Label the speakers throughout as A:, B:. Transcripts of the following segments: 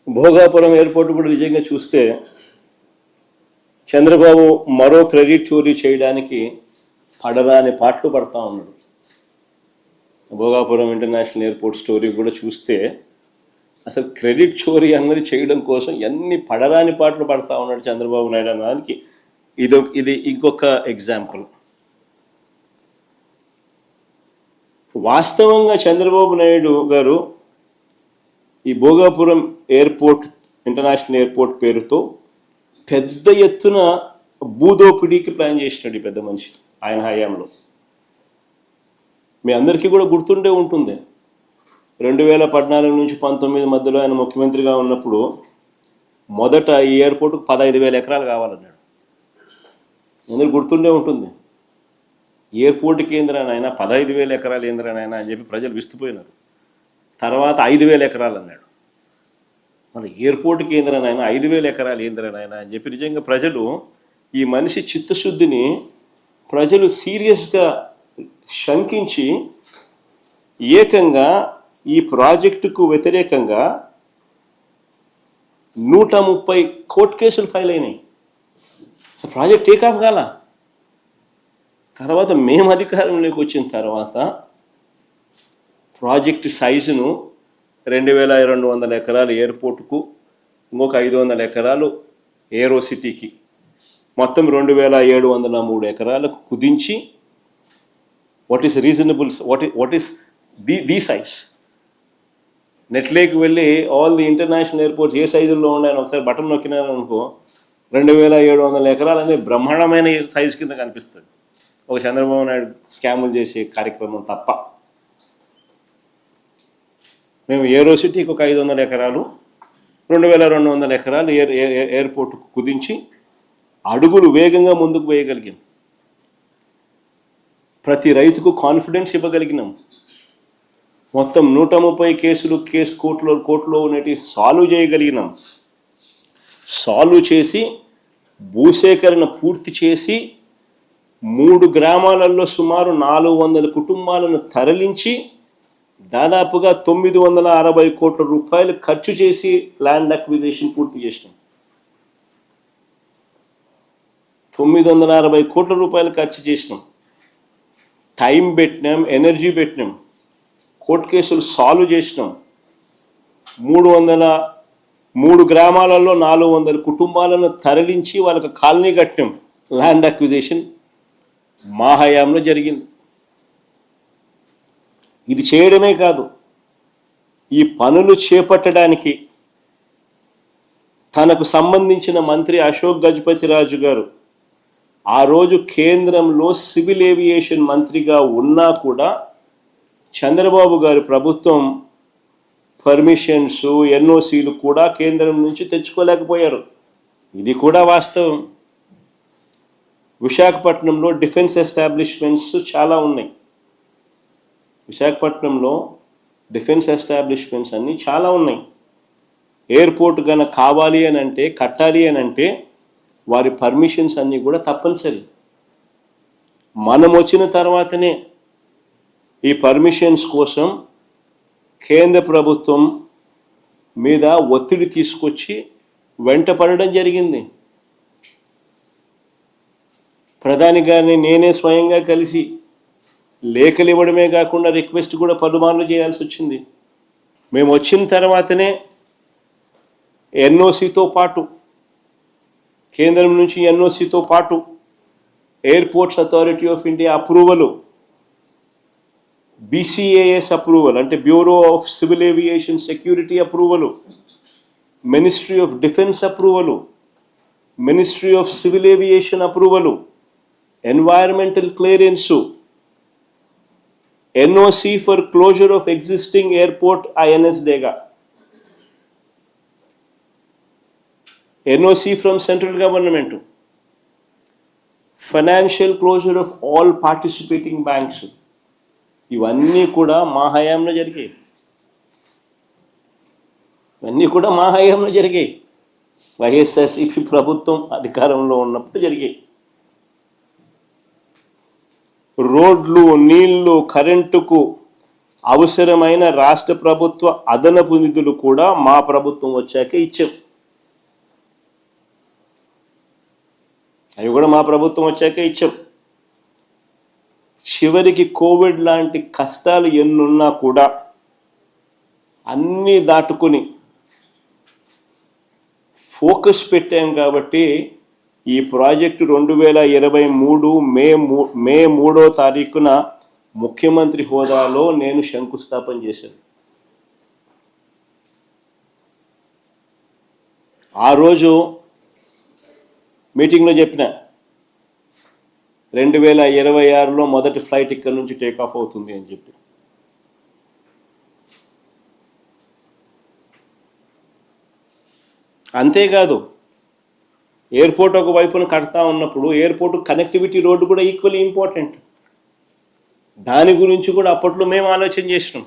A: Bhogapuram airport కూడా నిజంగా చూస్తే చంద్రబాబు మరో క్రెడిట్ చోరీ చేయడానికి పడరాని పాటలు పడతా ఉన్నాడు. భోగాపురం ఇంటర్నేషనల్ ఎయిర్పోర్ట్ స్టోరీ కూడా చూస్తే అసలు క్రెడిట్ చోరీ అన్నది చేయడం కోసం ఎన్ని పడరాని పాటలు పడతా ఉన్నాడు చంద్రబాబు నాయుడు అన్నదానికి ఇది ఇంకొక ఎగ్జాంపుల్. వాస్తవంగా చంద్రబాబు నాయుడు గారు ఈ భోగాపురం ఎయిర్పోర్ట్ ఇంటర్నేషనల్ ఎయిర్పోర్ట్ పేరుతో పెద్ద ఎత్తున భూదోపిడీకి ప్లాన్ చేసినాడు ఈ పెద్ద మనిషి ఆయన హయాంలో. మీ అందరికీ కూడా గుర్తుండే ఉంటుంది, 2014 నుంచి 19 మధ్యలో ఆయన ముఖ్యమంత్రిగా ఉన్నప్పుడు మొదట ఈ ఎయిర్పోర్టుకు 15,000 ఎకరాలు కావాలన్నాడు. అందరికి గుర్తుండే ఉంటుంది. ఎయిర్పోర్ట్కి ఏంద్రానైనా 15,000 ఎకరాలు ఏంద్రానైనా అని చెప్పి ప్రజలు విస్తుపోయినారు. తర్వాత 5,000 ఎకరాలు అన్నాడు. మన ఎయిర్పోర్ట్కి ఏంద్రానైనా 5,000 ఎకరాలు ఏంద్రానైనా అని చెప్పి నిజంగా ప్రజలు ఈ మనిషి చిత్తశుద్ధిని ప్రజలు సీరియస్గా శంకించి ఏకంగా ఈ ప్రాజెక్టుకు వ్యతిరేకంగా 130 కోర్టు కేసులు ఫైల్ అయినాయి. ప్రాజెక్ట్ టేకాఫ్ కాల. తర్వాత మేము అధికారంలోకి వచ్చిన తర్వాత ప్రాజెక్టు సైజును 2,200 ఎకరాలు ఎయిర్పోర్టుకు, ఇంకొక 500 ఎకరాలు ఏరో సిటీకి, మొత్తం 2,703 ఎకరాలకు కుదించి what is reasonable, what is the size. నెట్లోకి వెళ్ళి ఆల్ ది ఇంటర్నేషనల్ ఎయిర్పోర్ట్స్ ఏ సైజుల్లో ఉన్నాయని ఒకసారి బటన్ నొక్కినారనుకో 2,700 ఎకరాలు అనేది బ్రహ్మాండమైన సైజు కింద కనిపిస్తుంది. ఒక చంద్రబాబు నాయుడు స్కాములు చేసే కార్యక్రమం తప్ప. మేము ఏరో సిటీకి ఒక 500 ఎకరాలు, 2,200 ఎకరాలు ఎయిర్పోర్టుకు కుదించి అడుగులు వేగంగా ముందుకు వేయగలిగాం. ప్రతి రైతుకు కాన్ఫిడెన్స్ ఇవ్వగలిగినాం. మొత్తం 130 కేసులు కోర్టులో ఉన్నటి సాల్వ్ చేయగలిగినాం. సాల్వ్ చేసి భూసేకరణ పూర్తి చేసి 3 గ్రామాలలో సుమారు 400 కుటుంబాలను తరలించి దాదాపుగా 960 కోట్ల రూపాయలు ఖర్చు చేసి ల్యాండ్ అక్విజిషన్ పూర్తి చేసినాం. 960 కోట్ల రూపాయలు ఖర్చు చేసినాం. టైం పెట్టినాం, ఎనర్జీ పెట్టినాం, కోర్టు కేసులు సాల్వ్ చేసినాం. 3 గ్రామాలలో 400 కుటుంబాలను తరలించి వాళ్ళకి కాలనీ కట్టినాం. ల్యాండ్ అక్విజిషన్ మా హయాంలో జరిగింది. ఇది చేయడమే కాదు, ఈ పనులు చేపట్టడానికి తనకు సంబంధించిన మంత్రి అశోక్ గజపతిరాజు గారు ఆ రోజు కేంద్రంలో సివిల్ ఏవియేషన్ మంత్రిగా ఉన్నా కూడా చంద్రబాబు గారి ప్రభుత్వం పర్మిషన్స్, ఎన్ఓసీలు కూడా కేంద్రం నుంచి తెచ్చుకోలేకపోయారు. ఇది కూడా వాస్తవం. విశాఖపట్నంలో డిఫెన్స్ ఎస్టాబ్లిష్మెంట్స్ చాలా ఉన్నాయి. విశాఖపట్నంలో డిఫెన్స్ ఎస్టాబ్లిష్మెంట్స్ అన్నీ చాలా ఉన్నాయి. ఎయిర్పోర్ట్ కనుక కావాలి అని అంటే, కట్టాలి అని అంటే వారి పర్మిషన్స్ అన్నీ కూడా తప్పనిసరి. మనం వచ్చిన తర్వాతనే ఈ పర్మిషన్స్ కోసం కేంద్ర ప్రభుత్వం మీద ఒత్తిడి తీసుకొచ్చి వెంట పడడం జరిగింది. ప్రధాని గారిని నేనే స్వయంగా కలిసి లేఖలు ఇవ్వడమే కాకుండా రిక్వెస్ట్ కూడా పలుమార్లు చేయాల్సి వచ్చింది. మేము వచ్చిన తర్వాతనే ఎన్ఓసితో పాటు, కేంద్రం నుంచి ఎన్ఓసితో పాటు airports authority of India approval, BCAS approval అంటే bureau of civil aviation security approval, ministry of defence approval, ministry of civil aviation approval, environmental clearance, NOC for closure of existing airport INS Dega, NOC from central government, financial closure of all participating banks. ఇవన్నీ కూడా మా హయాంలో జరిగాయి. వైఎస్ఆర్సీపీ ప్రభుత్వం అధికారంలో ఉన్నప్పుడు జరిగాయి. రోడ్లు, నీళ్లు, కరెంటుకు అవసరమైన రాష్ట్ర ప్రభుత్వ అదనపు నిధులు కూడా మా ప్రభుత్వం వచ్చాకే ఇచ్చాం. అవి కూడా మా ప్రభుత్వం వచ్చాకే ఇచ్చాం. చివరికి కోవిడ్ లాంటి కష్టాలు ఎన్నున్నా కూడా అన్నీ దాటుకుని ఫోకస్ పెట్టాం కాబట్టి ఈ ప్రాజెక్టు 2023 మే 3వ తారీఖున ముఖ్యమంత్రి హోదాలో నేను శంకుస్థాపన చేశాను. ఆ రోజు మీటింగ్లో చెప్పిన 2026లో మొదటి ఫ్లైట్ ఇక్కడ నుంచి టేక్ ఆఫ్ అవుతుంది అని చెప్పి. అంతేకాదు ఎయిర్పోర్ట్ ఒక వైపున కడతా ఉన్నప్పుడు ఎయిర్పోర్ట్ కనెక్టివిటీ రోడ్డు కూడా ఈక్వల్లీ ఇంపార్టెంట్. దాని గురించి కూడా అప్పట్లో మేము ఆలోచన చేసినాం.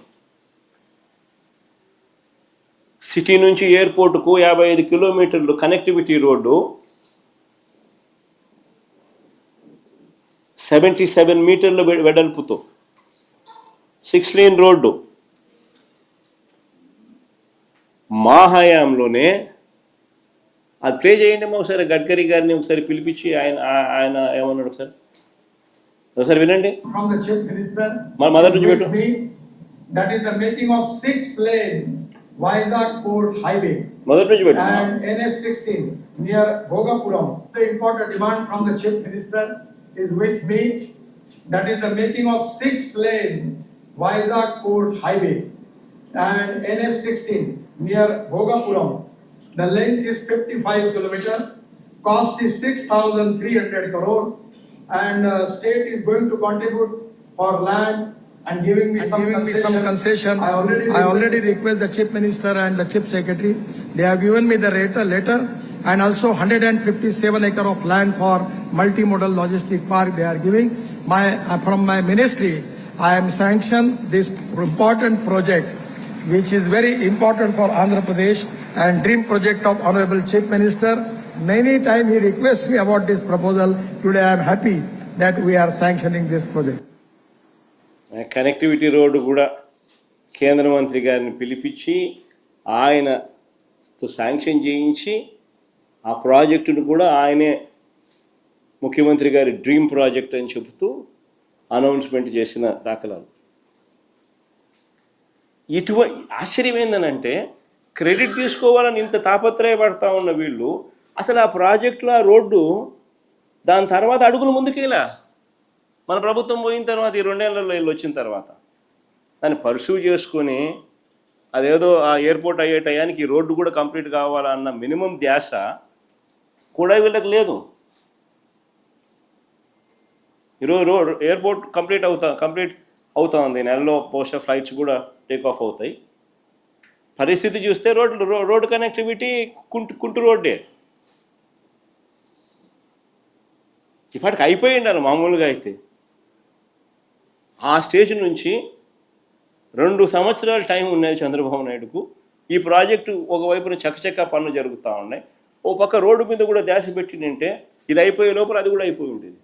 A: సిటీ నుంచి ఎయిర్పోర్టుకు 55 కిలోమీటర్లు కనెక్టివిటీ రోడ్డు, 77 మీటర్ల వెడల్పుతో 6 లేన్ రోడ్డు మా హయాంలోనే. అది ప్లే చేయండి ఒకసారి, గడ్కరీ గారిని ఒకసారి పిలిపించి ఆయన ఏమన్నాడు ఒకసారి వినండి.
B: From the Chief Minister,
A: మొదటి నుంచి పెట్టు.
B: that is the making of 6 lane Vizag Port Highway
A: మొదటి నుంచి పెట్టు.
B: and NS16 near Bhogapuram. The important demand from the Chief Minister is with me. That is the making of 6 lane Vizag Port Highway and NS16 near Bhogapuram. The length is 55 kilometer. Cost is 6,300 crore. And state is going to contribute for land and giving me some concession. I already request the Chief Minister and the Chief Secretary. They have given me the letter and also 157 acre of land for multimodal logistic park they are giving. From my ministry, I am sanctioned this important project, which is very important for Andhra Pradesh and dream project of Honorable Chief Minister. Many times he requests me about this proposal. Today I am happy that we are sanctioning this project.
A: Connectivity road కూడా కేంద్ర మంత్రి గారిని పిలిపించి ఆయనతో sanction చేయించి ఆ ప్రాజెక్టును కూడా ఆయనే ముఖ్యమంత్రి గారి డ్రీమ్ ప్రాజెక్ట్ అని చెబుతూ అనౌన్స్మెంట్ చేసిన దాఖలాలు. ఆశ్చర్యం ఏందనంటే క్రెడిట్ తీసుకోవాలని ఇంత తాపత్రయపడతా ఉన్న వీళ్ళు అసలు ఆ ప్రాజెక్టులో ఆ రోడ్డు దాని తర్వాత అడుగులు ముందుకేలా. మన ప్రభుత్వం పోయిన తర్వాత ఈ 2 ఏళ్లలో వీళ్ళు వచ్చిన తర్వాత దాన్ని పర్సూ చేసుకొని అదేదో ఆ ఎయిర్పోర్ట్ అయ్యే టయానికి ఈ రోడ్డు కూడా కంప్లీట్ కావాలన్న మినిమం ధ్యాస కూడా వీళ్ళకి లేదు. ఈరోజు ఎయిర్పోర్ట్ కంప్లీట్ అవుతా ఉంది, నెలలో బహుశా ఫ్లైట్స్ కూడా టేక్ ఆఫ్ అవుతాయి. పరిస్థితి చూస్తే రోడ్డు కనెక్టివిటీ కుంటు రోడ్డే. ఇప్పటికి అయిపోయిండాలి మామూలుగా అయితే. ఆ స్టేజ్ నుంచి 2 సంవత్సరాల టైం ఉన్నది చంద్రబాబు నాయుడుకు. ఈ ప్రాజెక్టు ఒకవైపున చకచకా పనులు జరుగుతూ ఉన్నాయి, ఓ పక్క రోడ్డు మీద కూడా ధ్యాస పెట్టిందంటే ఇది అయిపోయే లోపల అది కూడా అయిపోయి ఉండేది.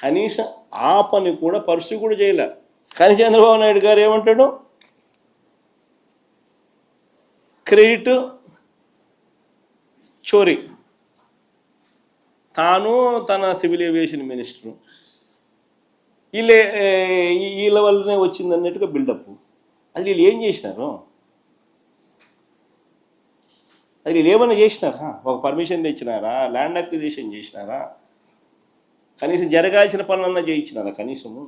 A: కనీసం ఆ పని కూడా పర్సూ కూడా చేయలే. కానీ చంద్రబాబు నాయుడు గారు ఏమంటాడు, క్రెడిట్ చోరీ. తాను తన సివిల్ ఏవియేషన్ మినిస్టరు వీళ్ళ వల్లనే వచ్చింది అన్నట్టుగా బిల్డప్. అది వీళ్ళు ఏం చేసినారు? అది వీళ్ళు ఏమైనా చేసినారా? ఒక పర్మిషన్ తెచ్చినారా? ల్యాండ్ అక్విజిషన్ చేసినారా? కనీసం జరగాల్సిన పనులన్నా చేయించినారా? కనీసము